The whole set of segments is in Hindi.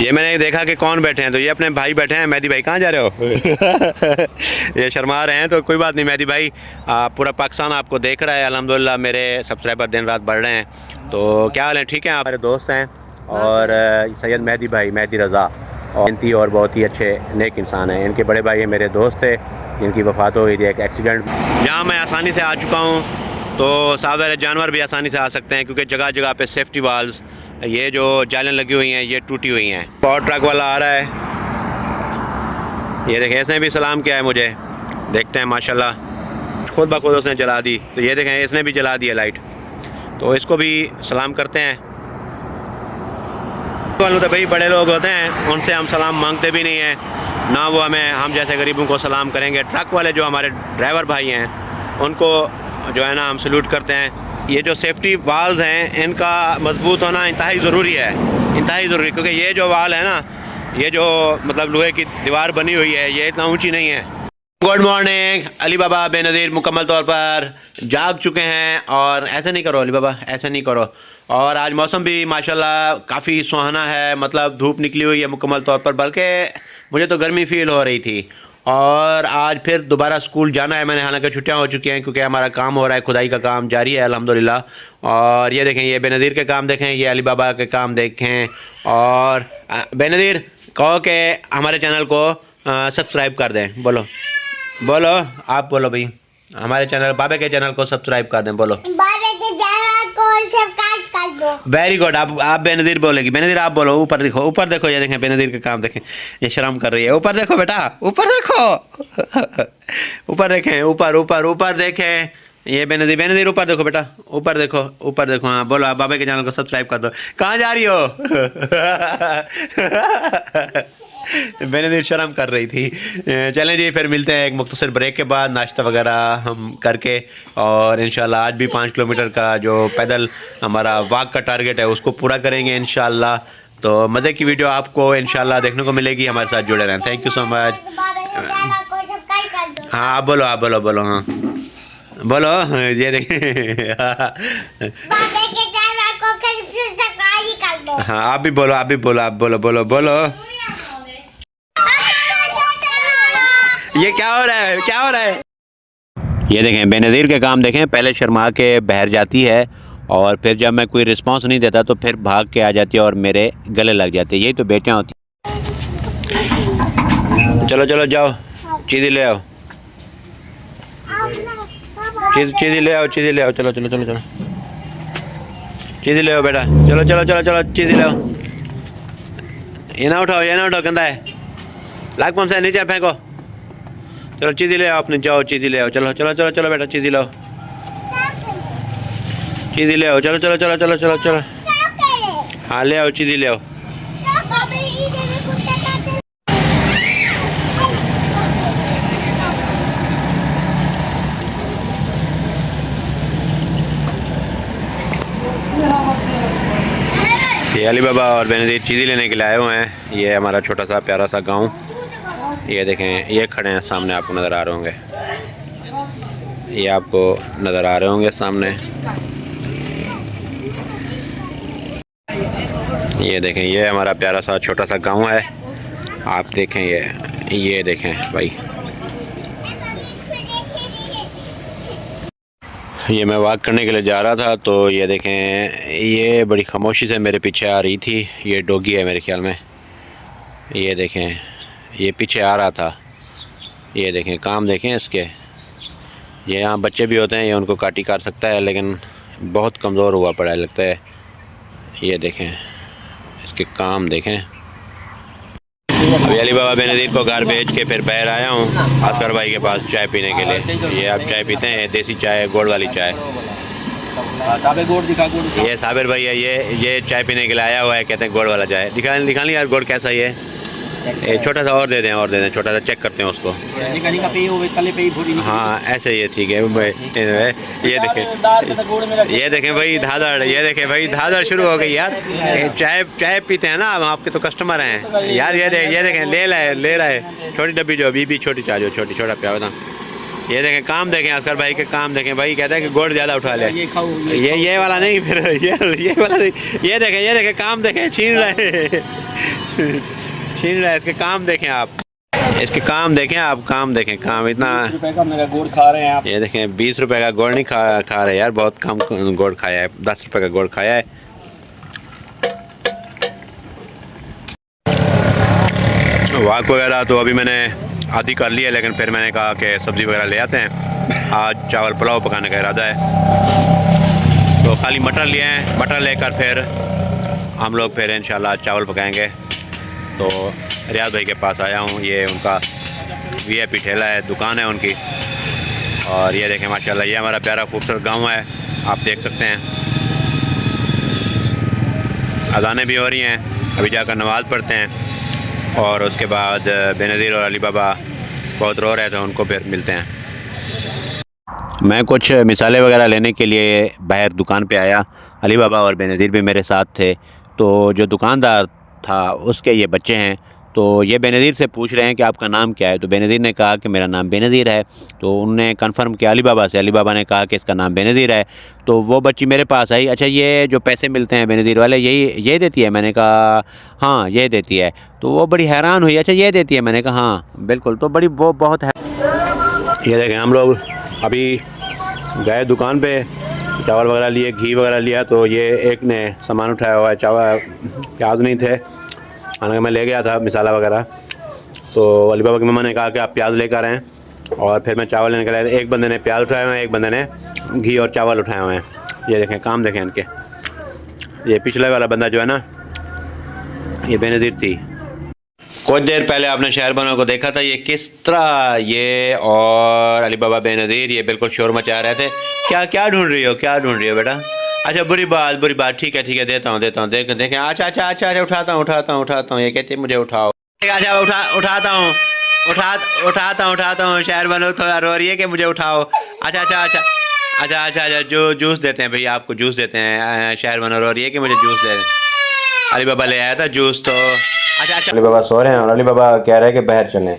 ये मैंने देखा कि कौन बैठे हैं, तो ये अपने भाई बैठे हैं। मेहदी भाई कहाँ जा रहे हो? ये शर्मा रहे हैं, तो कोई बात नहीं मेहदी भाई। पूरा पाकिस्तान आपको देख रहा है अल्हम्दुलिल्लाह। मेरे सब्सक्राइबर दिन रात बढ़ रहे हैं। तो क्या हाल है? ठीक है। आप मेरे दोस्त हैं और सैयद मेहदी भाई, मेहदी रज़ा और बहुत ही अच्छे नेक इंसान हैं। इनके बड़े भाई मेरे दोस्त थे जिनकी वफ़ात हो गई थी एक एक्सीडेंट। यहाँ मैं आसानी से आ चुका हूँ, तो सारे जानवर भी आसानी से आ सकते हैं क्योंकि जगह जगह पे सेफ्टी वाल्स, ये जो जालें लगी हुई हैं ये टूटी हुई हैं। पावर ट्रक वाला आ रहा है, ये देखें इसने भी सलाम किया है मुझे। देखते हैं माशाल्लाह खुद ब खुद उसने जला दी। तो ये देखें इसने भी जला दी है लाइट, तो इसको भी सलाम करते हैं। तो भाई बड़े लोग होते हैं, उनसे हम सलाम मांगते भी नहीं हैं ना, वो हम जैसे गरीबों को सलाम करेंगे। ट्रक वाले जो हमारे ड्राइवर भाई हैं उनको जो है ना हम सल्यूट करते हैं। ये जो सेफ्टी वाल्स हैं इनका मजबूत होना इंतहाई ज़रूरी है, इंतहाई ज़रूरी, क्योंकि ये जो वाल है ना, ये जो मतलब लोहे की दीवार बनी हुई है ये इतना ऊंची नहीं है। Good morning. अली बाबा बेनज़ीर मुकम्मल तौर पर जाग चुके हैं। और ऐसे नहीं करो अली बाबा, ऐसे नहीं करो। और आज मौसम भी माशाल्लाह काफ़ी सुहाना है, मतलब धूप निकली हुई है मुकम्मल तौर पर, बल्कि मुझे तो गर्मी फ़ील हो रही थी। और आज फिर दोबारा स्कूल जाना है मैंने, हालांकि छुट्टियां हो चुकी हैं क्योंकि हमारा काम हो रहा है, खुदाई का काम जारी है अल्हम्दुलिल्लाह। और ये देखें, ये बेनज़ीर के काम देखें, ये अली बाबा के काम देखें। और बेनज़ीर कहो कि हमारे चैनल को सब्सक्राइब कर दें। बोलो बोलो, आप बोलो भाई, हमारे चैनल बाबे के चैनल को सब्सक्राइब कर दें। बोलो बाबे के चैनल को सब्सक्राइब कर दो। Very good. आप बेनज़ीर बोलेगी। बेनज़ीर आप बोलो। ऊपर देखो, ऊपर देखो, ये देखें बेनज़ीर के काम देखें, ये शर्म कर रही है। ऊपर देखो बेटा, ऊपर देखो ऊपर देखें, ऊपर ऊपर ऊपर देखें। ये बेनज़ीर ऊपर देखो बेटा, ऊपर देखो, ऊपर देखो। हाँ बोलो, आप बाबे के चैनल को सब्सक्राइब कर दो। कहाँ जा रही हो? बेनज़ीर शर्म कर रही थी। चलें जी, फिर मिलते हैं एक मुख्तसर ब्रेक के बाद, नाश्ता वगैरह हम करके। और इंशाल्लाह आज भी 5 किलोमीटर का जो पैदल हमारा वॉक का टारगेट है उसको पूरा करेंगे इंशाल्लाह। तो मज़े की वीडियो आपको इंशाल्लाह देखने को मिलेगी, हमारे साथ जुड़े रहें। Thank you so much. हाँ आप बोलो, आप बोलो, बोलो हाँ बोलो। ये देखिए हाँ आप भी बोलो, आप भी बोलो, आप बोलो, बोलो बोलो। ये क्या हो रहा है, क्या हो रहा है? ये देखें बेनज़ीर के काम देखें, पहले शर्मा के बहर जाती है और फिर जब मैं कोई रिस्पांस नहीं देता तो फिर भाग के आ जाती है और मेरे गले लग जाते हैं। यही तो बेटियां होती। चलो चलो जाओ, चीज़ी ले आओ, चीज़ी ले आओ, चीज़ी ले आओ। चलो चलो चलो चलो, चीज़ी ले आओ बेटा, चलो चलो चलो चलो, चीज़ी ले आओ। ये ना उठाओ, ये ना उठाओ, गंदा है, लाग पंप से नीचे फेंको। चलो चीज़ी ले आओ अपने, जाओ चीज़ी ले आओ। चलो चलो चलो चलो बेटा, चीज़ी लाओ, चीज़ी ले आओ। चलो चलो चलो चलो चलो चलो, हाँ ले आओ, चीज़ी ले आओ। ये अली बाबा और बेनज़ीर चीज़ी लेने के लिए आए हुए हैं। ये हमारा छोटा सा प्यारा सा गांव, ये देखें, ये खड़े हैं सामने, आपको नज़र आ रहे होंगे, ये आपको नज़र आ रहे होंगे सामने। ये देखें, ये हमारा प्यारा सा छोटा सा गांव है। आप देखें, ये देखें भाई, ये मैं वॉक करने के लिए जा रहा था, तो ये देखें, ये बड़ी खामोशी से मेरे पीछे आ रही थी। ये डॉगी है मेरे ख्याल में। ये देखें, ये पीछे आ रहा था। ये देखें काम देखें इसके, ये यहाँ बच्चे भी होते हैं, ये उनको काटी काट सकता है लेकिन बहुत कमज़ोर हुआ पड़ा है लगता है। ये देखें इसके काम देखें। अभी अली बाबा बेनज़ीर को घर भेज के फिर बाहर आया हूँ असगर भाई के पास चाय पीने के लिए। ये आप चाय पीते हैं, देसी चाय, गुड़ वाली चाय। ये साबिर भाई है, ये चाय पीने के लिए आया हुआ है, कहते हैं गुड़ वाला चाय। दिखा यार गुड़ कैसा ही है। छोटा सा और दे दें, और दे दें, छोटा सा चेक करते हैं उसको। हाँ ऐसे ही है, ठीक है। ये देखें भाई धादड़, ये देखें भाई धादड़ शुरू हो गई यार। चाय पीते हैं ना हम, आपके तो कस्टमर हैं यार। ये देखें ले रहा है छोटी डब्बी, जो बीबी छोटी चाय, जो छोटा प्यार था। ये देखें काम देखें, असगर भाई के काम देखें। भाई कहता है कि गुड़ ज़्यादा उठा ले, ये वाला नहीं, फिर ये वाला नहीं। ये देखें काम देखें, छीन रहे छीन रहा है। इसके काम देखें आप, इसके काम देखें आप, काम देखें, काम इतना। 20 रुपए का मेरा गुड़ खा रहे हैं आप। ये देखें 20 रुपए का गुड़ नहीं खा रहे यार, बहुत कम गुड़ खाया है, 10 रुपए का गुड़ खाया है। वाक वगैरह तो अभी मैंने आधी कर ली है, लेकिन फिर मैंने कहा कि सब्ज़ी वगैरह ले आते हैं, आज चावल पुलाव पकाने का इरादा है। तो खाली मटर लिए हैं, मटर लेकर फिर हम लोग फिर इंशाल्लाह चावल पकाएंगे। तो रियाज भाई के पास आया हूँ, ये उनका VIP ठेला है, दुकान है उनकी। और ये देखें माशाल्लाह, ये हमारा प्यारा खूबसूरत गांव है, आप देख सकते हैं। अज़ानें भी हो रही हैं, अभी जाकर नमाज़ पढ़ते हैं और उसके बाद बेनज़ीर और अली बाबा बहुत रो रहे थे, उनको फिर मिलते हैं। मैं कुछ मिसालें वगैरह लेने के लिए बाहर दुकान पे आया, अली बाबा और बेनज़ीर भी मेरे साथ थे। तो जो दुकानदार था उसके ये बच्चे हैं, तो ये बेनज़ीर से पूछ रहे हैं कि आपका नाम क्या है। तो बेनज़ीर ने कहा कि मेरा नाम बेनज़ीर है। तो उन्होंने कंफर्म किया अली बाबा से, अली बाबा ने कहा कि इसका नाम बेनज़ीर है। तो वो बच्ची मेरे पास आई, अच्छा ये जो पैसे मिलते हैं बेनज़ीर वाले यही देती है? मैंने कहा हाँ ये देती है। तो वो बड़ी हैरान हुई, अच्छा ये देती है? मैंने कहा हाँ बिल्कुल। तो बड़ी वो बहुत है। ये देखें हम लोग अभी गए दुकान पे, चावल वगैरह लिए, घी वगैरह लिया। तो ये एक ने सामान उठाया हुआ है, चावल प्याज नहीं थे, हालांकि मैं ले गया था मिसाला वगैरह। तो अली बाबा की मम्मा ने कहा कि आप प्याज लेकर आएँ, और फिर मैं चावल लेने के लिए, एक बंदे ने प्याज उठाए हुए हैं, एक बंदे ने घी और चावल उठाए हुए हैं। ये देखें काम देखें इनके। ये पिछले वाला बंदा जो है ना, ये बेनज़ीर थी। कुछ देर पहले आपने शहर बनों को देखा था, ये किस तरह ये और अली बाबा बेनज़ीर ये बिल्कुल शोर मचा रहे थे। क्या ढूंढ रही हो, क्या ढूंढ रही हो बेटा? अच्छा बुरी बात, ठीक है देता हूँ देखें। अच्छा उठाता हूँ। ये कहती है मुझे उठाओ। अच्छा उठाता हूँ। शहर बनो थोड़ा रो रही है कि मुझे उठाओ। अच्छा जो जूस देते हैं भैया, आपको जूस देते हैं। शहर बनो रो रही है कि मुझे जूस दे। अली बाबा ले आया था जूस। तो अच्छा अली बाबा सो रहे हैं और अली बाबा कह रहे हैं कि बाहर चलें।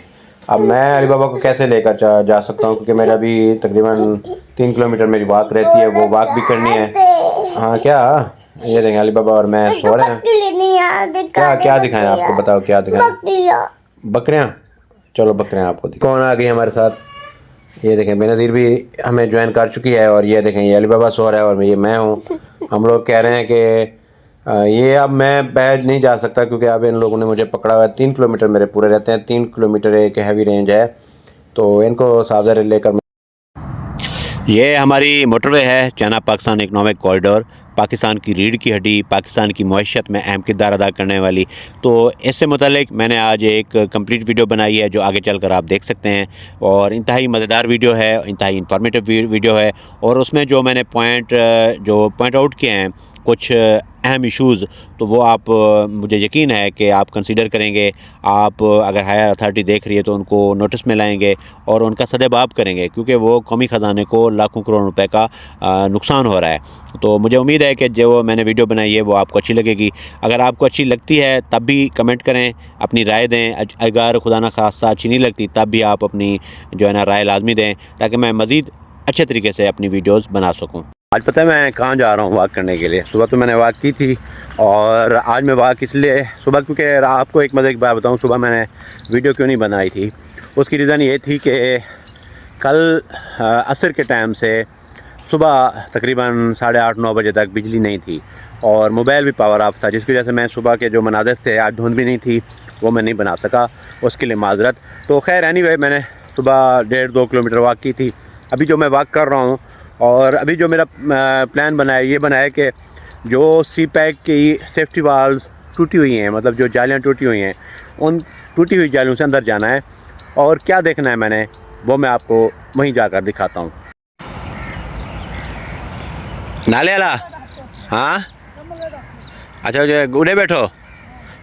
अब मैं अली बाबा को कैसे लेकर जा सकता हूँ, क्योंकि मेरा भी तकरीबन 3 किलोमीटर मेरी वॉक रहती है, वो वॉक भी करनी है। हाँ क्या? ये देखें अली बाबा और मैं सो रहे हैं। क्या दिखाएं आपको, बताओ क्या दिखाएं? बकरियाँ? चलो बकरियाँ आपको कौन आ गई हमारे साथ। ये देखें बेनज़ीर भी हमें ज्वाइन कर चुकी है, और ये देखें ये अली बाबा सो रहा है और ये मैं हूँ। हम लोग कह रहे हैं कि ये अब मैं बैठ नहीं जा सकता, क्योंकि अब इन लोगों ने मुझे पकड़ा हुआ है। 3 किलोमीटर मेरे पूरे रहते हैं, 3 किलोमीटर एक हैवी रेंज है, तो इनको सावधानी लेकर। ये हमारी मोटरवे है, China Pakistan economic corridor, Pakistan की रीढ़ की हड्डी, पाकिस्तान की मईशत में अहम किरदार अदा करने वाली। तो इससे मुतालिक मैंने आज एक कंप्लीट वीडियो बनाई है, जो आगे चलकर आप देख सकते हैं। और इंतहाई मज़ेदार वीडियो है, इंतहाई इंफॉर्मेटिव वीडियो है। और उसमें जो मैंने पॉइंट आउट किए हैं कुछ अहम इश्यूज़, तो वो आप मुझे यकीन है कि आप कंसीडर करेंगे। आप अगर हायर अथॉरिटी देख रही है तो उनको नोटिस में लाएंगे और उनका सदेबाब करेंगे, क्योंकि वो कौमी ख़जाने को लाखों करोड़ रुपए का नुकसान हो रहा है। तो मुझे उम्मीद है कि जो मैंने वीडियो बनाई है वो आपको अच्छी लगेगी। अगर आपको अच्छी लगती है तब भी कमेंट करें, अपनी राय दें। अगर खुदा न खास्ता अच्छी नहीं लगती तब भी आप अपनी जो है ना राय लाजमी दें, ताकि मैं मज़ीद अच्छे तरीके से अपनी वीडियोज़ बना सकूँ। आज पता है मैं कहाँ जा रहा हूँ वॉक करने के लिए। सुबह तो मैंने वॉक की थी, और आज मैं वॉक इसलिए सुबह, क्योंकि आपको एक मज़े की बात बताऊँ, सुबह मैंने वीडियो क्यों नहीं बनाई थी, उसकी रीज़न ये थी कि कल असर के टाइम से सुबह तकरीबन 8:30-9 बजे तक बिजली नहीं थी, और मोबाइल भी पावर ऑफ था, जिसकी वजह से मैं सुबह के जो मनाज़र थे, आज धुंध भी नहीं थी, वो मैं नहीं बना सका, उसके लिए माजरत। तो खैर एनीवे मैंने सुबह 1.5-2 किलोमीटर वॉक की थी। अभी जो मैं वॉक कर रहा हूँ, और अभी जो मेरा प्लान बना है, ये बना है कि जो CPEC की सेफ्टी वाल्स टूटी हुई हैं, मतलब जो जालियाँ टूटी हुई हैं, उन टूटी हुई जालियों से अंदर जाना है। और क्या देखना है मैंने, वो मैं आपको वहीं जाकर दिखाता हूँ। नाले वाला? हाँ अच्छा जो उड़े बैठो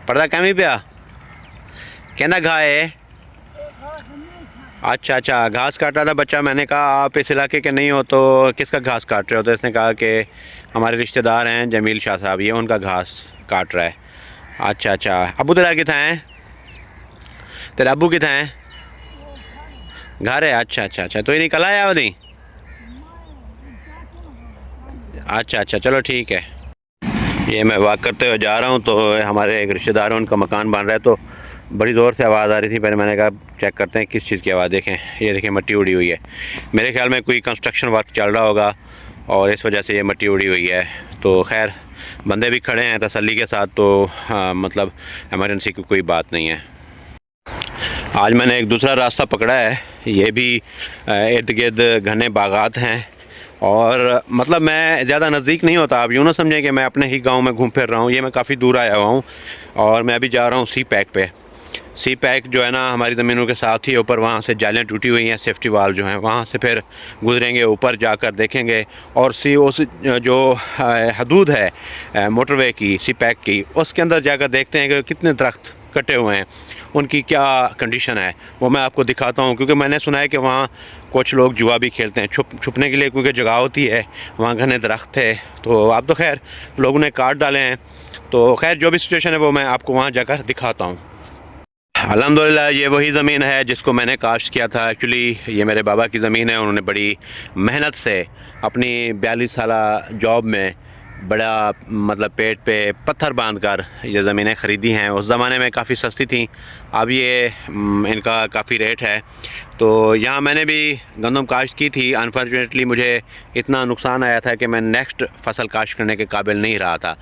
पर्दा कमी पे कहना घाए। अच्छा घास काट रहा था बच्चा। मैंने कहा आप इस इलाके के नहीं हो तो किसका घास काट रहे हो? तो इसने कहा कि हमारे रिश्तेदार हैं जमील शाह साहब, ये उनका घास काट रहा है। अच्छा अबू तेरा कितना है? तेरे अबू कितना है? घर है? अच्छा तो ये निकल आया वो नहीं? अच्छा चलो ठीक है। ये मैं वॉक करते हुए जा रहा हूँ तो हमारे एक रिश्तेदार हैं, उनका मकान बन रहा है, तो बड़ी ज़ोर से आवाज़ आ रही थी। पहले मैंने कहा चेक करते हैं किस चीज़ की आवाज़। देखें, ये देखें मिट्टी उड़ी हुई है। मेरे ख्याल में कोई कंस्ट्रक्शन वर्क चल रहा होगा और इस वजह से ये मिट्टी उड़ी हुई है। तो खैर बंदे भी खड़े हैं तसल्ली के साथ, तो हाँ, मतलब एमरजेंसी की कोई बात नहीं है। आज मैंने एक दूसरा रास्ता पकड़ा है। ये भी इर्द गिर्द घने बागात हैं और मतलब मैं ज़्यादा नज़दीक नहीं होता। आप यूँ ना समझें कि मैं अपने ही गांव में घूम फिर रहा हूँ। ये मैं काफ़ी दूर आया हुआ हूँ और मैं अभी जा रहा हूँ सी पैक पे। सी पैक जो है ना हमारी ज़मीनों के साथ ही ऊपर, वहाँ से जालियाँ टूटी हुई हैं, सेफ्टी वाल जो हैं, वहाँ से फिर गुजरेंगे, ऊपर जाकर देखेंगे और उस जो हदूद है मोटरवे की, सी पैक की, उसके अंदर जाकर देखते हैं कि कितने दरख्त कटे हुए हैं, उनकी क्या कंडीशन है, वो मैं आपको दिखाता हूँ। क्योंकि मैंने सुना है कि वहाँ कुछ लोग जुआ भी खेलते हैं छुपने के लिए, क्योंकि जगह होती है, वहाँ घने दरख्त थे। तो आप तो खैर लोगों ने काट डाले हैं, तो खैर जो भी सिचुएशन है वो मैं आपको वहाँ जाकर दिखाता हूँ। अल्हम्दुलिल्लाह ये वही ज़मीन है जिसको मैंने काश्त किया था। एक्चुअली ये मेरे बाबा की ज़मीन है। उन्होंने बड़ी मेहनत से अपनी 42 साला जॉब में बड़ा मतलब पेट पे पत्थर बांधकर ये ज़मीनें ख़रीदी हैं। उस ज़माने में काफ़ी सस्ती थी, अब ये इनका काफ़ी रेट है। तो यहाँ मैंने भी गंदम काश्त की थी। अनफॉर्चुनेटली मुझे इतना नुकसान आया था कि मैं नेक्स्ट फसल काश्त करने के काबिल नहीं रहा था।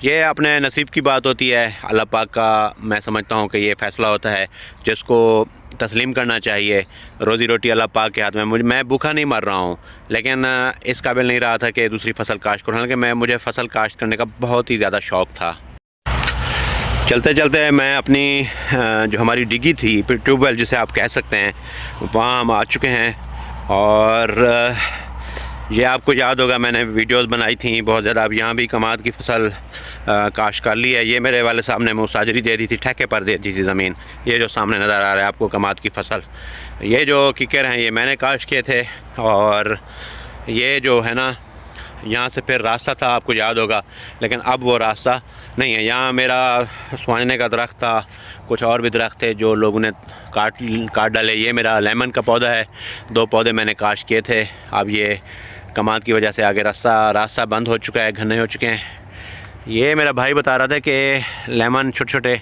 ये अपने नसीब की बात होती है, अल्लाह पाक का मैं समझता हूँ कि ये फ़ैसला होता है जिसको तस्लीम करना चाहिए। रोज़ी रोटी अल्लाह पाक के हाथ में। मैं भूखा नहीं मर रहा हूँ, लेकिन इस काबिल नहीं रहा था कि दूसरी फसल काश्त करूँ। हालांकि मुझे फसल काश्त करने का बहुत ही ज़्यादा शौक़ था। चलते चलते मैं अपनी जो हमारी डिगी थी, ट्यूबवेल जिसे आप कह सकते हैं, वहाँ हम आ चुके हैं। और ये आपको याद होगा मैंने वीडियोस बनाई थी बहुत ज़्यादा। अब यहाँ भी कमाद की फसल काश्त कर ली है। ये मेरे वाले साहब ने मुसाजरी दे दी थी, ठेके पर दे दी थी ज़मीन। ये जो सामने नज़र आ रहा है आपको कमाद की फसल, ये जो किकर हैं ये मैंने काश्त किए थे। और ये जो है ना यहाँ से फिर रास्ता था, आपको याद होगा, लेकिन अब वो रास्ता नहीं है। यहाँ मेरा स्वांजने का दरख्त था, कुछ और भी दरख्त थे जो लोगों ने काट डाले। ये मेरा लेमन का पौधा है, 2 पौधे मैंने काश्त किए थे। अब ये कमाद की वजह से आगे रास्ता बंद हो चुका है, घने हो चुके हैं। ये मेरा भाई बता रहा था कि लेमन छोटे छोटे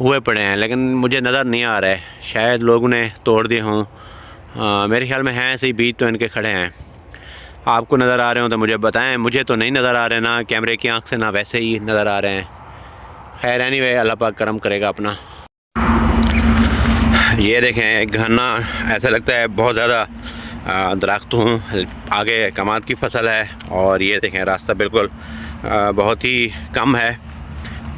हुए पड़े हैं, लेकिन मुझे नज़र नहीं आ रहा है, शायद लोगों ने तोड़ दिए हों। मेरे ख्याल में हैं ऐसे ही बीज तो इनके खड़े हैं। आपको नज़र आ रहे हो तो मुझे बताएं। मुझे तो नहीं नज़र आ रहे, ना कैमरे की आंख से, ना वैसे ही नज़र आ रहे हैं। खैर एनीवे अल्लाह पाक करम करेगा अपना। ये देखें एक घना, ऐसा लगता है बहुत ज़्यादा दरख्त हूँ। आगे कमाद की फसल है और ये देखें रास्ता बिल्कुल बहुत ही कम है।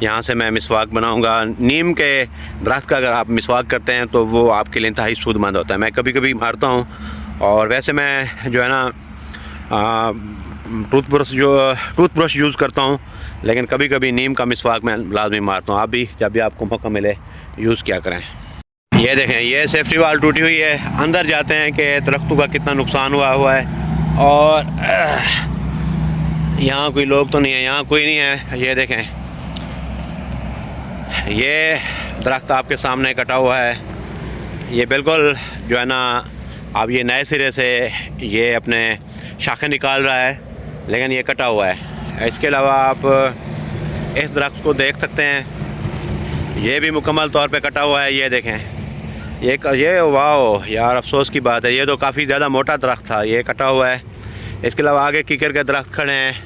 यहाँ से मैं मिसवाक बनाऊँगा। नीम के दरख्त का अगर आप मिसवाक करते हैं तो वो आपके लिए इंतहाई सूदमंद होता है। मैं कभी कभी मारता हूँ और वैसे मैं जो है ना टूथब्रश यूज़ करता हूँ, लेकिन कभी कभी नीम का मिसवाक मैं लाजमी मारता हूँ। आप भी जब भी आपको मौका मिले यूज़ किया करें। ये देखें ये सेफ्टी वाल टूटी हुई है। अंदर जाते हैं कि दरख्तों का कितना नुकसान हुआ है। और यहाँ कोई लोग तो नहीं है, यहाँ कोई नहीं है। ये देखें ये दरख्त आपके सामने कटा हुआ है। ये बिल्कुल जो है ना अब ये नए सिरे से ये अपने शाखें निकाल रहा है, लेकिन ये कटा हुआ है। इसके अलावा आप इस दरख्त को देख सकते हैं, ये भी मुकम्मल तौर पे कटा हुआ है। ये देखें ये वाह यार, अफसोस की बात है, ये तो काफ़ी ज़्यादा मोटा दरख्त था, ये कटा हुआ है। इसके अलावा आगे कीकर के दरख्त खड़े हैं,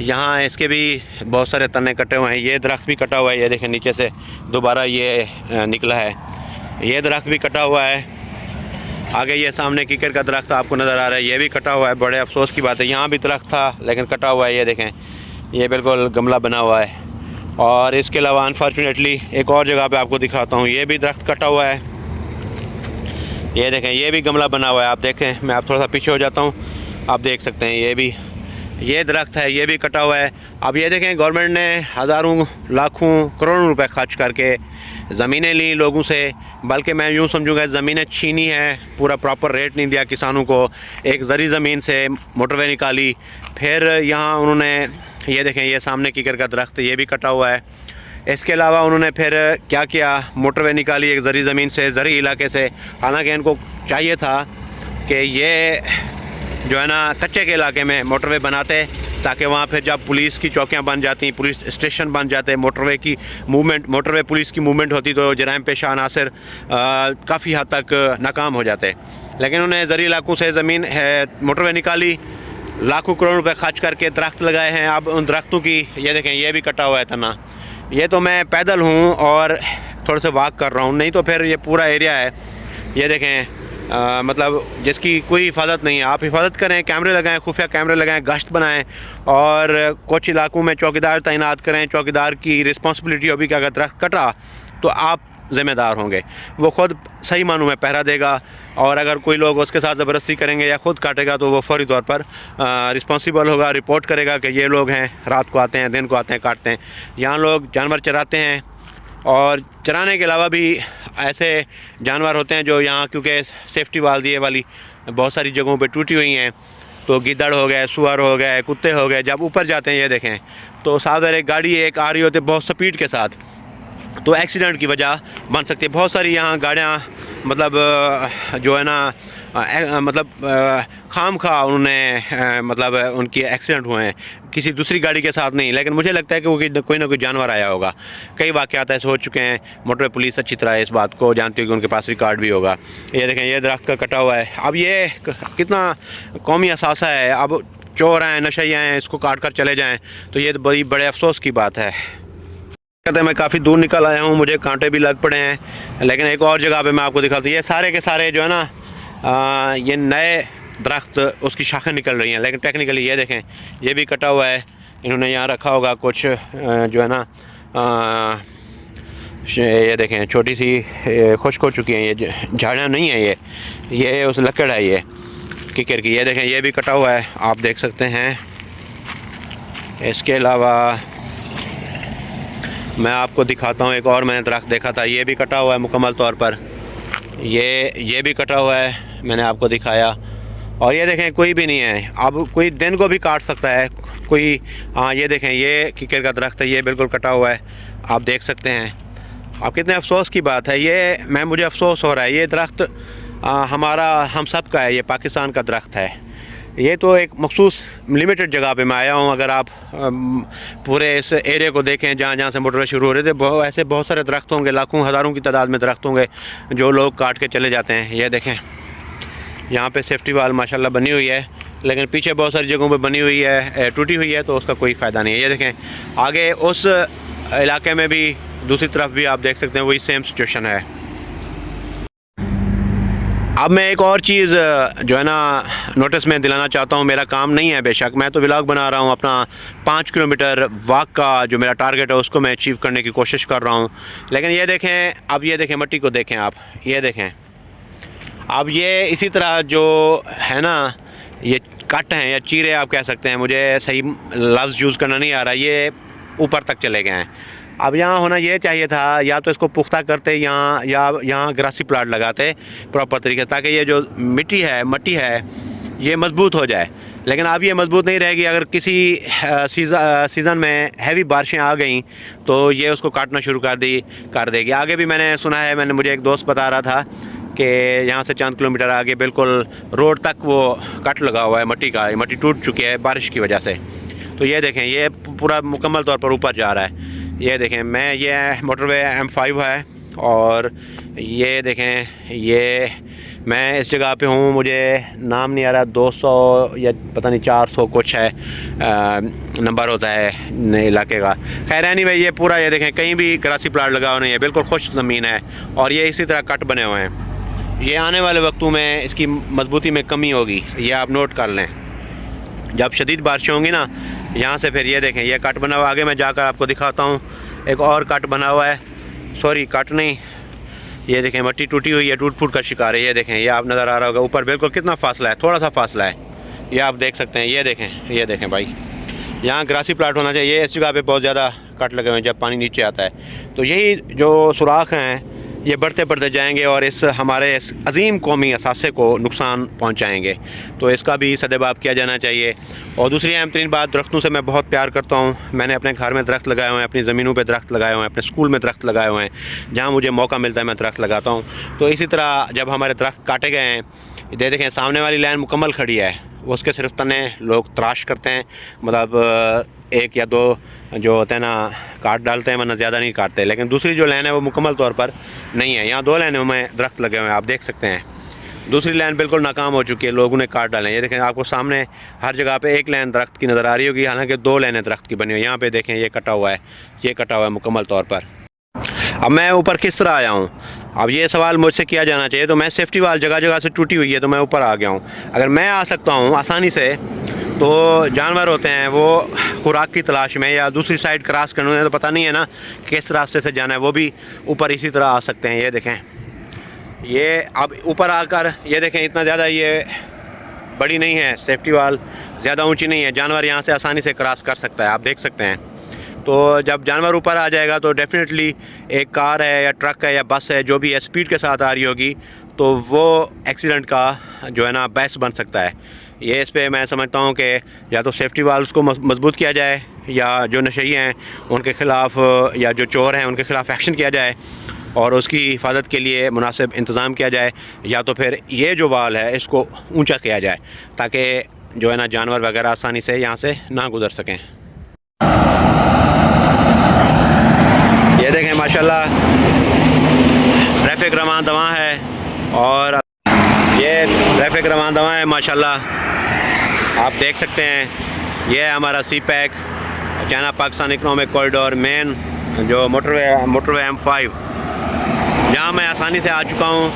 यहाँ इसके भी बहुत सारे तने कटे हुए हैं। ये दरख्त भी कटा हुआ है, ये देखें नीचे से दोबारा ये निकला है। ये दरख्त भी कटा हुआ है। आगे ये सामने कीकर का दरख्त आपको नज़र आ रहा है, ये भी कटा हुआ है। बड़े अफसोस की बात है, यहाँ भी दरख्त था लेकिन कटा हुआ है। ये देखें ये बिल्कुल गमला बना हुआ है। और इसके अलावा अनफॉर्चुनेटली एक और जगह पे आपको दिखाता हूँ, ये भी दरख्त कटा हुआ है। ये देखें ये भी गमला बना हुआ है। आप देखें, मैं आप थोड़ा सा पीछे हो जाता हूँ, आप देख सकते हैं ये भी ये दरख्त है, ये भी कटा हुआ है। अब ये देखें गवर्नमेंट ने हज़ारों लाखों करोड़ों रुपए खर्च करके ज़मीनें ली लोगों से, बल्कि मैं यूँ समझूंगा ज़मीनें छीनी है, पूरा प्रॉपर रेट नहीं दिया किसानों को। एक ज़री ज़मीन से मोटरवे निकाली, फिर यहाँ उन्होंने ये देखें ये सामने कीकर का दरख्त ये भी कटा हुआ है। इसके अलावा उन्होंने फिर क्या किया, मोटरवे निकाली एक ज़री ज़मीन से, ज़री इलाके से। हालांकि इनको चाहिए था कि ये जो है ना कच्चे के इलाके में मोटरवे बनाते ताकि वहाँ फिर जब पुलिस की चौकियाँ बन जाती, पुलिस स्टेशन बन जाते, मोटरवे पुलिस की मूवमेंट होती तो जराइम पेशा अनासर काफ़ी हद तक नाकाम हो जाते। लेकिन उन्हें ज़रूरी इलाकों से ज़मीन मोटरवे निकाली, लाखों करोड़ रुपए खर्च करके दरख्त लगाए हैं। अब उन दरख्तों की ये देखें, ये भी कटा हुआ है तना। ये तो मैं पैदल हूँ और थोड़ा सा वॉक कर रहा हूँ, नहीं तो फिर ये पूरा एरिया है, ये देखें मतलब जिसकी कोई हिफाजत नहीं है। आप हिफाजत करें, कैमरे लगाएं, खुफिया कैमरे लगाएं, गश्त बनाएं और कुछ इलाकों में चौकीदार तैनात करें। चौकीदार की रिस्पॉन्सिबिलिटी होगी कि अगर दरख्त कटा तो आप ज़िम्मेदार होंगे, वो ख़ुद सही मानों में पहरा देगा। और अगर कोई लोग उसके साथ ज़बरदस्ती करेंगे या ख़ुद काटेगा तो वो फौरी तौर पर रिस्पॉन्सिबल होगा, रिपोर्ट करेगा कि ये लोग हैं, रात को आते हैं, दिन को आते हैं, काटते हैं। यहाँ लोग जानवर चराते हैं और चराने के अलावा भी ऐसे जानवर होते हैं जो यहाँ, क्योंकि सेफ्टी वाल दिए वाली बहुत सारी जगहों पे टूटी हुई हैं, तो गिद्दड़ हो गए, सुअर हो गए, कुत्ते हो गए, जब ऊपर जाते हैं ये देखें तो साथ एक गाड़ी एक आ रही होती है बहुत स्पीड के साथ, तो एक्सीडेंट की वजह बन सकती है। बहुत सारी यहाँ गाड़ियाँ मतलब जो है ना मतलब खाम खा उन्होंने मतलब उनकी एक्सीडेंट हुए हैं, किसी दूसरी गाड़ी के साथ नहीं। लेकिन मुझे लगता है कि वो कोई ना कोई जानवर आया होगा। कई वाक़यात ऐसे हो चुके हैं, मोटर पुलिस अच्छी तरह इस बात को जानती होगी, उनके पास रिकॉर्ड भी होगा। ये देखें, ये दरख्त का कटा हुआ है। अब ये कितना कौमी असासा है, अब चोर हैं, नशइया हैं, इसको काट कर चले जाएँ तो ये बड़े अफसोस की बात है। कहते हैं मैं काफ़ी दूर निकल आया हूँ, मुझे कांटे भी लग पड़े हैं। लेकिन एक और जगह पे मैं आपको दिखाता हूँ, ये सारे के सारे जो है ना ये नए दरख्त उसकी शाखें निकल रही हैं। लेकिन टेक्निकली ये देखें, ये भी कटा हुआ है, इन्होंने यहाँ रखा होगा कुछ जो है ना ये देखें छोटी सी खुश्क हो चुकी हैं, ये झाड़ियाँ नहीं हैं, ये उस लकड़ है ये किकर की। ये देखें, ये भी कटा हुआ है, आप देख सकते हैं। इसके अलावा मैं आपको दिखाता हूँ, एक और मैंने दरख्त देखा था, ये भी कटा हुआ है मुकम्मल तौर पर। ये भी कटा हुआ है, मैंने आपको दिखाया। और ये देखें, कोई भी नहीं है, अब कोई दिन को भी काट सकता है कोई। हाँ, ये देखें, ये किकर का दरख्त है, ये बिल्कुल कटा हुआ है, आप देख सकते हैं। अब कितने अफसोस की बात है ये, मुझे अफसोस हो रहा है। ये दरख्त हमारा, हम सब का है, ये पाकिस्तान का दरख्त है। ये तो एक मखसूस लिमिटेड जगह पे मैं आया हूँ। अगर आप पूरे इस एरिया को देखें जहाँ जहाँ से मोटरवे शुरू हो रहे थे, ऐसे बहुत सारे दरख्त होंगे, लाखों हज़ारों की तादाद में दरख्त होंगे जो लोग काट के चले जाते हैं। ये देखें, यहाँ पे सेफ्टी वाल माशाल्लाह बनी हुई है, लेकिन पीछे बहुत सारी जगहों पे बनी हुई है, टूटी हुई है, तो उसका कोई फ़ायदा नहीं है। ये देखें, आगे उस इलाके में भी दूसरी तरफ भी आप देख सकते हैं वही सेम सिचुएशन है। अब मैं एक और चीज़ जो है ना नोटिस में दिलाना चाहता हूँ। मेरा काम नहीं है बेशक, मैं तो व्लॉग बना रहा हूँ, अपना 5 किलोमीटर वॉक का जो मेरा टारगेट है उसको मैं अचीव करने की कोशिश कर रहा हूँ। लेकिन ये देखें, अब ये देखें मिट्टी को देखें आप, ये देखें। अब ये इसी तरह जो है ना, ये कट हैं या चीरे आप कह सकते हैं, मुझे सही लफ्ज़ यूज़ करना नहीं आ रहा, ये ऊपर तक चले गए हैं। अब यहाँ होना ये चाहिए था, या तो इसको पुख्ता करते यहाँ, या यहाँ ग्रासी प्लाट लगाते प्रॉपर तरीके से, ताकि ये जो मट्टी है ये मजबूत हो जाए। लेकिन अब ये मजबूत नहीं रहेगी। अगर किसी सीज़न में हैवी बारिशें आ गई तो ये उसको काटना शुरू कर देगी। आगे भी मैंने सुना है, मुझे एक दोस्त बता रहा था कि यहाँ से चंद किलोमीटर आगे बिल्कुल रोड तक वो कट लगा हुआ है मट्टी का, मट्टी टूट चुकी है बारिश की वजह से। तो ये देखें, ये पूरा मुकम्मल तौर पर ऊपर जा रहा है। ये देखें, ये मोटरवे M5 है, और ये देखें, ये मैं इस जगह पे हूँ, मुझे नाम नहीं आ रहा, 200 या पता नहीं 400 कुछ है नंबर होता है इलाके का। खैर एनीवे, ये पूरा ये देखें, कहीं भी ग्रासी प्लाट लगा हुआ नहीं है, बिल्कुल खुश्क ज़मीन है, और ये इसी तरह कट बने हुए हैं। ये आने वाले वक्तों में इसकी मजबूती में कमी होगी, ये आप नोट कर लें। जब शदीद बारिशें होंगी ना, यहाँ से फिर ये देखें, ये कट बना हुआ, आगे मैं जाकर आपको दिखाता हूँ। एक और कट बना हुआ है, सॉरी कट नहीं, ये देखें मट्टी टूटी हुई है, टूट फूट का शिकार है। ये देखें, ये आप नज़र आ रहा होगा, ऊपर बिल्कुल कितना फासला है, थोड़ा सा फासला है, ये आप देख सकते हैं। ये देखें भाई, यहाँ ग्रासी प्लाट होना चाहिए। इस जगह पे बहुत ज़्यादा कट लगे हुए हैं जब पानी नीचे आता है। तो यही जो सुराख हैं ये बढ़ते बढ़ते जाएंगे और इस हमारे इस अजीम कौमी असासे को नुकसान पहुंचाएंगे। तो इसका भी सदेबाब किया जाना चाहिए। और दूसरी अहम तरीन बात, दरख्तों से मैं बहुत प्यार करता हूं। मैंने अपने घर में दरख्त लगाए हुए हैं, अपनी ज़मीनों पे दरख्त लगाए हुए हैं, अपने स्कूल में दरख्त लगाए हुए हैं, जहाँ मुझे मौका मिलता है मैं दरख्त लगाता हूँ। तो इसी तरह जब हमारे दरख्त काटे गए हैं, ये देखें सामने वाली लाइन मुकम्मल खड़ी है उसके सिर्फ तने लोग तराश करते हैं, मतलब एक या दो जो होते हैं ना काट डालते हैं, वरना ज़्यादा नहीं काटते। लेकिन दूसरी जो लाइन है वो मुकम्मल तौर पर नहीं है। यहाँ 2 लाइनों में दरख्त लगे हुए हैं, आप देख सकते हैं। दूसरी लाइन बिल्कुल नाकाम हो चुकी है, लोगों ने काट डाले हैं। ये देखें, आपको सामने हर जगह पे एक लाइन दरख्त की नज़र आ रही होगी, हालांकि 2 लाइनें दरख्त की बनी हुई है। यहाँ पे देखें, ये कटा हुआ है, ये कटा हुआ है मुकम्मल तौर पर। अब मैं ऊपर किस तरह आया हूँ, अब ये सवाल मुझसे किया जाना चाहिए। तो मैं सेफ्टी वाल जगह जगह से टूटी हुई है तो मैं ऊपर आ गया हूँ। अगर मैं आ सकता हूँ आसानी से, तो जानवर होते हैं वो खुराक की तलाश में या दूसरी साइड क्रॉस करने में, तो पता नहीं है ना किस रास्ते से जाना है, वो भी ऊपर इसी तरह आ सकते हैं। ये देखें, ये अब ऊपर आकर ये देखें, इतना ज़्यादा ये बड़ी नहीं है सेफ्टी वाल, ज़्यादा ऊंची नहीं है, जानवर यहाँ से आसानी से क्रॉस कर सकता है, आप देख सकते हैं। तो जब जानवर ऊपर आ जाएगा तो डेफिनेटली एक कार है या ट्रक है या बस है, जो भी है स्पीड के साथ आ रही होगी, तो वो एक्सीडेंट का जो है ना बहस बन सकता है। ये इस पर मैं समझता हूँ कि या तो सेफ्टी वाल्स को मजबूत किया जाए, या जो नशई हैं उनके ख़िलाफ़ या जो चोर हैं उनके ख़िलाफ़ एक्शन किया जाए और उसकी हिफाजत के लिए मुनासिब इंतज़ाम किया जाए, या तो फिर ये जो वाल है इसको ऊंचा किया जाए ताकि जो है ना जानवर वगैरह आसानी से यहाँ से ना गुज़र सकें। ये देखें माशाल्लाह ट्रैफिक रवां दवा है, और ये ट्रैफिक रवां दवा है माशाल्लाह, आप देख सकते हैं। ये है हमारा CPEC China Pakistan economic corridor main जो मोटरवे M5, जहाँ मैं आसानी से आ चुका हूँ।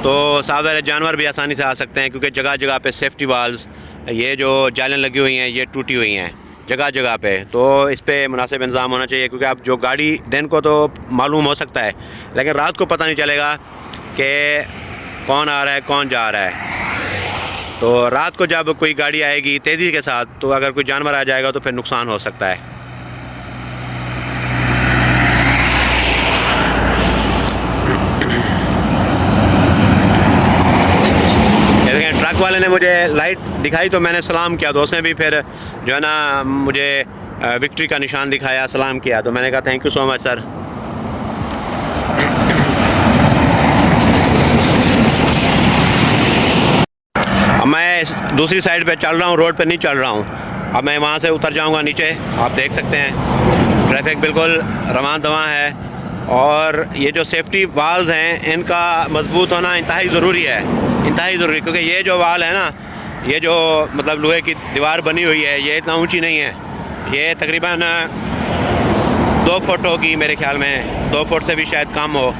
तो सावर जानवर भी आसानी से आ सकते हैं क्योंकि जगह जगह पे सेफ्टी वाल्स, ये जो जालें लगी हुई हैं ये टूटी हुई हैं जगह जगह पे, तो इस पर मुनासिब इंतज़ाम होना चाहिए। क्योंकि आप जो गाड़ी दिन को तो मालूम हो सकता है, लेकिन रात को पता नहीं चलेगा कि कौन आ रहा है कौन जा रहा है। तो रात को जब कोई गाड़ी आएगी तेज़ी के साथ, तो अगर कोई जानवर आ जाएगा तो फिर नुकसान हो सकता है। ट्रक वाले ने मुझे लाइट दिखाई तो मैंने सलाम किया, तो उसने भी फिर जो है ना मुझे विक्ट्री का निशान दिखाया, सलाम किया, तो मैंने कहा thank you so much sir. अब मैं दूसरी साइड पे चल रहा हूँ, रोड पे नहीं चल रहा हूँ। अब मैं वहाँ से उतर जाऊँगा नीचे, आप देख सकते हैं ट्रैफिक बिल्कुल रवां दवां है। और ये जो सेफ्टी वाल्स हैं इनका मजबूत होना इंतहाई ज़रूरी है, इंतहाई ज़रूरी, क्योंकि ये जो वाल है ना, ये जो मतलब लोहे की दीवार बनी हुई है, ये इतना ऊंची नहीं है, ये तकरीबन 2 फुट होगी मेरे ख्याल में, 2 फुट से भी शायद कम हो।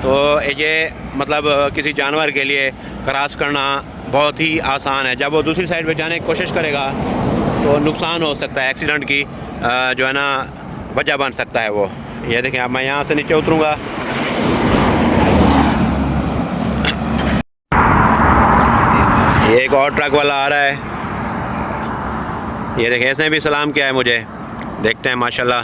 तो ये मतलब किसी जानवर के लिए क्रॉस करना बहुत ही आसान है। जब वो दूसरी साइड पे जाने की कोशिश करेगा तो नुकसान हो सकता है, एक्सीडेंट की जो है ना वजह बन सकता है वो। ये देखें, अब मैं यहाँ से नीचे उतरूँगा। ये एक और ट्रक वाला आ रहा है, ये देखें इसने भी सलाम किया है मुझे, देखते हैं माशाल्लाह।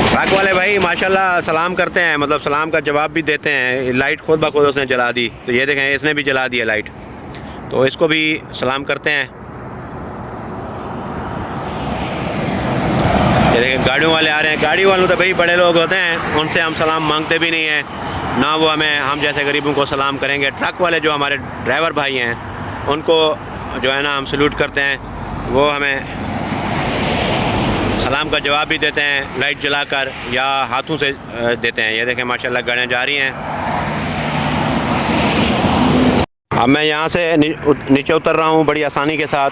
ट्रक वाले भाई माशाल्लाह सलाम करते हैं, मतलब सलाम का जवाब भी देते हैं। लाइट खुद ब खुद उसने जला दी, तो ये देखें इसने भी जला दी है लाइट, तो इसको भी सलाम करते हैं। ये देखें गाड़ियों वाले आ रहे हैं, गाड़ी वालों तो भाई बड़े लोग होते हैं, उनसे हम सलाम मांगते भी नहीं हैं, ना वो हम जैसे गरीबों को सलाम करेंगे। ट्रक वाले जो हमारे ड्राइवर भाई हैं उनको जो है ना हम सल्यूट करते हैं, वो हमें सलाम का जवाब भी देते हैं लाइट जलाकर या हाथों से देते हैं। ये देखें माशाल्लाह गाड़ियाँ जा रही हैं। अब मैं यहाँ से नीचे उतर रहा हूँ बड़ी आसानी के साथ,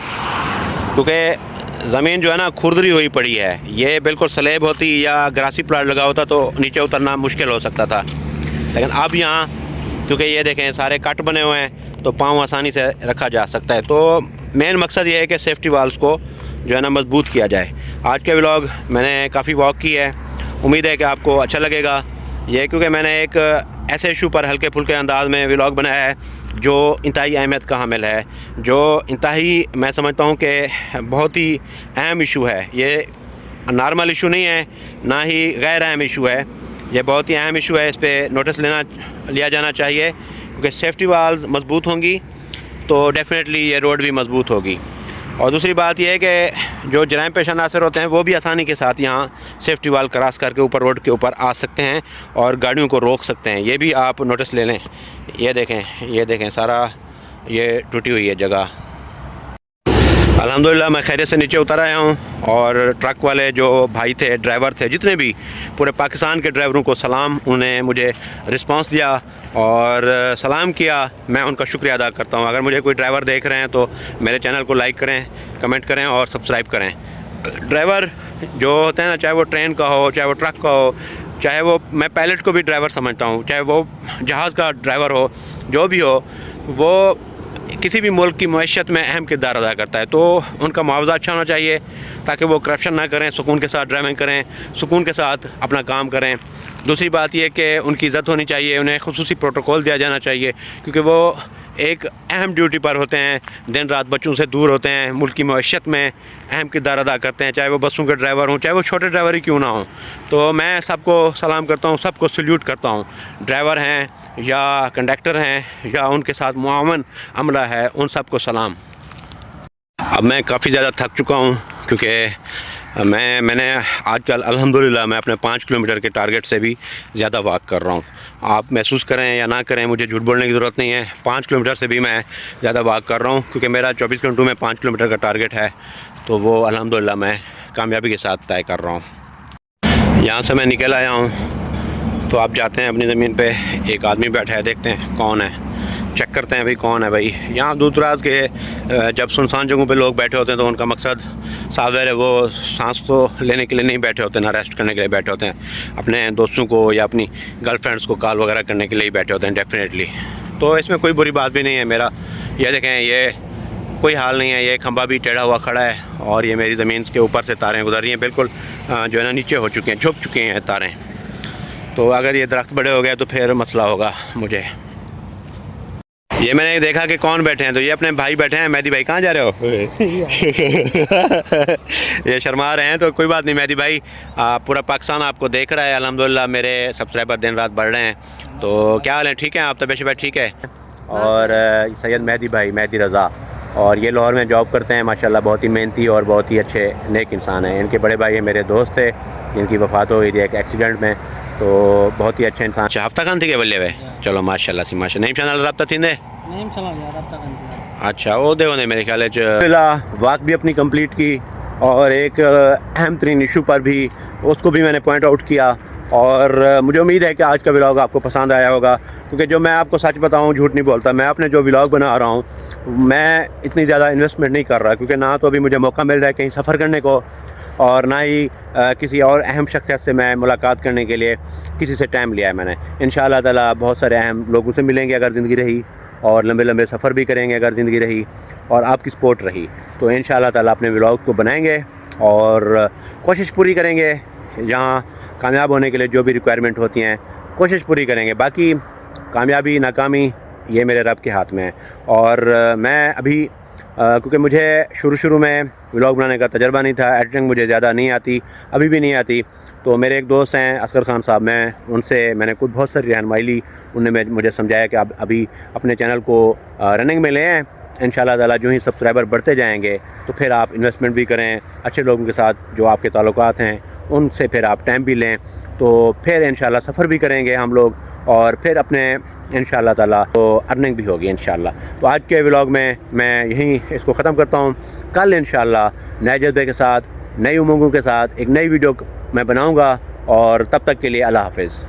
क्योंकि ज़मीन जो है ना खुरदरी हुई पड़ी है। ये बिल्कुल स्लेब होती या ग्रासी प्लाट लगा होता तो नीचे उतरना मुश्किल हो सकता था, लेकिन अब यहाँ क्योंकि ये देखें सारे कट बने हुए हैं तो पाँव आसानी से रखा जा सकता है। तो मेन मकसद ये है कि सेफ्टी वाल्स को जो है ना मजबूत किया जाए। आज के व्लॉग मैंने काफ़ी वॉक की है, उम्मीद है कि आपको अच्छा लगेगा ये, क्योंकि मैंने एक ऐसे इशू पर हल्के फुल्के अंदाज में व्लॉग बनाया है जो इंतहाई अहमियत का हामिल है, जो इंतहाई मैं समझता हूँ कि बहुत ही अहम इशू है। ये नॉर्मल इशू नहीं है, ना ही गैर अहम इशू है, ये बहुत ही अहम इशू है। इस पर नोटिस लिया जाना चाहिए, क्योंकि सेफ्टी वाल्स मजबूत होंगी तो डेफिनेटली ये रोड भी मजबूत होगी। और दूसरी बात यह है कि जो जराइम पेश अनासर होते हैं वो भी आसानी के साथ यहाँ सेफ्टी वाल क्रॉस करके ऊपर रोड के ऊपर आ सकते हैं और गाड़ियों को रोक सकते हैं। ये भी आप नोटिस ले लें। ये देखें सारा ये टूटी हुई है जगह। अल्हम्दुलिल्लाह मैं खैरियत से नीचे उतर आया हूँ और ट्रक वाले जो भाई थे, ड्राइवर थे, जितने भी पूरे पाकिस्तान के ड्राइवरों को सलाम, उन्हें मुझे रिस्पांस दिया और सलाम किया। मैं उनका शुक्रिया अदा करता हूँ। अगर मुझे कोई ड्राइवर देख रहे हैं तो मेरे चैनल को लाइक करें, कमेंट करें और सब्सक्राइब करें। ड्राइवर जो होते हैं ना, चाहे वो ट्रेन का हो, चाहे वो ट्रक का हो, चाहे वो, मैं पायलट को भी ड्राइवर समझता हूँ, चाहे वो जहाज़ का ड्राइवर हो, जो भी हो, वो किसी भी मुल्क की मईशत में अहम किरदार अदा करता है। तो उनका मुआवजा अच्छा होना चाहिए ताकि वो करप्शन ना करें, सुकून के साथ ड्राइविंग करें, सुकून के साथ अपना काम करें। दूसरी बात यह कि उनकी इज़्ज़त होनी चाहिए, उन्हें खुसूसी प्रोटोकॉल दिया जाना चाहिए क्योंकि वो एक अहम ड्यूटी पर होते हैं, दिन रात बच्चों से दूर होते हैं, मुल्क की मईशत में अहम किरदार अदा करते हैं, चाहे वो बसों के ड्राइवर हों, चाहे वो छोटे ड्राइवर ही क्यों ना हों। तो मैं सबको सलाम करता हूँ, सबको सल्यूट करता हूँ, ड्राइवर हैं या कंडक्टर हैं या उनके साथ मुआवन अमला है, उन सबको सलाम। अब मैं काफ़ी ज़्यादा थक चुका हूँ क्योंकि मैंने आजकल अल्हम्दुलिल्लाह मैं अपने 5 किलोमीटर के टारगेट से भी ज़्यादा वॉक कर रहा हूँ। आप महसूस करें या ना करें, मुझे झूठ बोलने की ज़रूरत नहीं है, 5 किलोमीटर से भी मैं ज़्यादा वॉक कर रहा हूँ क्योंकि मेरा 24 घंटों में 5 किलोमीटर का टारगेट है। तो वो अल्हम्दुलिल्लाह मैं कामयाबी के साथ तय कर रहा हूँ। यहाँ से मैं निकल आया हूँ तो आप जाते हैं अपनी ज़मीन पे, एक आदमी बैठा है, देखते हैं कौन है, चेक करते हैं भाई कौन है। भाई यहाँ दूर दराज के जब सुनसान जगहों पे लोग बैठे होते हैं तो उनका मकसद साफ है, वो सांस तो लेने के लिए नहीं बैठे होते, ना रेस्ट करने के लिए बैठे होते हैं, अपने दोस्तों को या अपनी गर्लफ्रेंड्स को कॉल वगैरह करने के लिए ही बैठे होते हैं डेफिनेटली। तो इसमें कोई बुरी बात भी नहीं है। मेरा ये देखें, ये कोई हाल नहीं है, ये खंभा भी टेढ़ा हुआ खड़ा है और ये मेरी ज़मीन के ऊपर से तारें गुजर रही हैं, बिल्कुल जो है ना नीचे हो चुके हैं, झुक चुके हैं तारें। तो अगर ये दरख्त बड़े हो गए तो फिर मसला होगा मुझे। ये मैंने देखा कि कौन बैठे हैं, तो ये अपने भाई बैठे हैं। मेहदी भाई कहाँ जा रहे हो? ये शर्मा रहे हैं, तो कोई बात नहीं मेहदी भाई, पूरा पाकिस्तान आपको देख रहा है। अल्हम्दुलिल्लाह मेरे सब्सक्राइबर दिन रात बढ़ रहे हैं। तो क्या हाल है, ठीक है आप? तबीयत शबीयत ठीक है? और सैयद मेहदी भाई, मेहदी रज़ा, और ये लाहौर में जॉब करते हैं माशाल्लाह, बहुत ही मेहनती और बहुत ही अच्छे नेक इंसान हैं। इनके बड़े भाई मेरे दोस्त थे जिनकी वफ़ात हो गई थी एक एक्सीडेंट में, तो बहुत ही अच्छे इंसान। अच्छा हफ्ता खान थी के बल्ले वे, चलो माशाल्लाह सी माशा। नहीं चैनल रब्ता थी ने अच्छा वो देखो ने मेरे ख्याल वाक भी अपनी कंप्लीट की और एक अहम तरीन इशू पर भी उसको भी मैंने पॉइंट आउट किया। और मुझे उम्मीद है कि आज का व्लॉग आपको पसंद आया होगा क्योंकि जो मैं आपको सच बताऊं, झूठ नहीं बोलता। मैं अपने जो व्लॉग बना रहा हूं, मैं इतनी ज़्यादा इन्वेस्टमेंट नहीं कर रहा क्योंकि ना तो अभी मुझे मौका मिल रहा है कहीं सफ़र करने को और ना ही किसी और अहम शख्सियत से मैं मुलाकात करने के लिए किसी से टाइम लिया है मैंने। इंशाअल्लाह ताला बहुत सारे अहम लोगों से मिलेंगे अगर ज़िंदगी रही, और लंबे लंबे सफ़र भी करेंगे अगर ज़िंदगी रही और आपकी सपोर्ट रही। तो इंशाअल्लाह ताला अपने व्लॉग को बनाएंगे और कोशिश पूरी करेंगे, जहाँ कामयाब होने के लिए जो भी रिक्वायरमेंट होती हैं कोशिश पूरी करेंगे। बाकी कामयाबी नाकामी ये मेरे रब के हाथ में है। और मैं अभी क्योंकि मुझे शुरू में व्लॉग बनाने का तजर्बा नहीं था, एडिटिंग मुझे ज़्यादा नहीं आती, अभी भी नहीं आती। तो मेरे एक दोस्त हैं असगर खान साहब, मैंने कुछ बहुत सारी रहनुमाई ली। उन्होंने मुझे समझाया कि आप अभी अपने चैनल को रनिंग में लें, इंशाअल्लाह ताला जो ही सब्सक्राइबर बढ़ते जाएंगे तो फिर आप इन्वेस्टमेंट भी करें अच्छे लोगों के साथ, जो आपके ताल्लुकात हैं उनसे फिर आप टाइम भी लें, तो फिर इंशाअल्लाह सफ़र भी करेंगे हम लोग और फिर अपने इंशाअल्लाह ताला तो अर्निंग भी होगी इंशाअल्लाह। तो आज के व्लॉग में मैं यहीं इसको ख़त्म करता हूँ। कल इंशाअल्लाह नए जज्बे के साथ, नई उमंगों के साथ एक नई वीडियो मैं बनाऊँगा, और तब तक के लिए अल्लाह हाफ़िज़।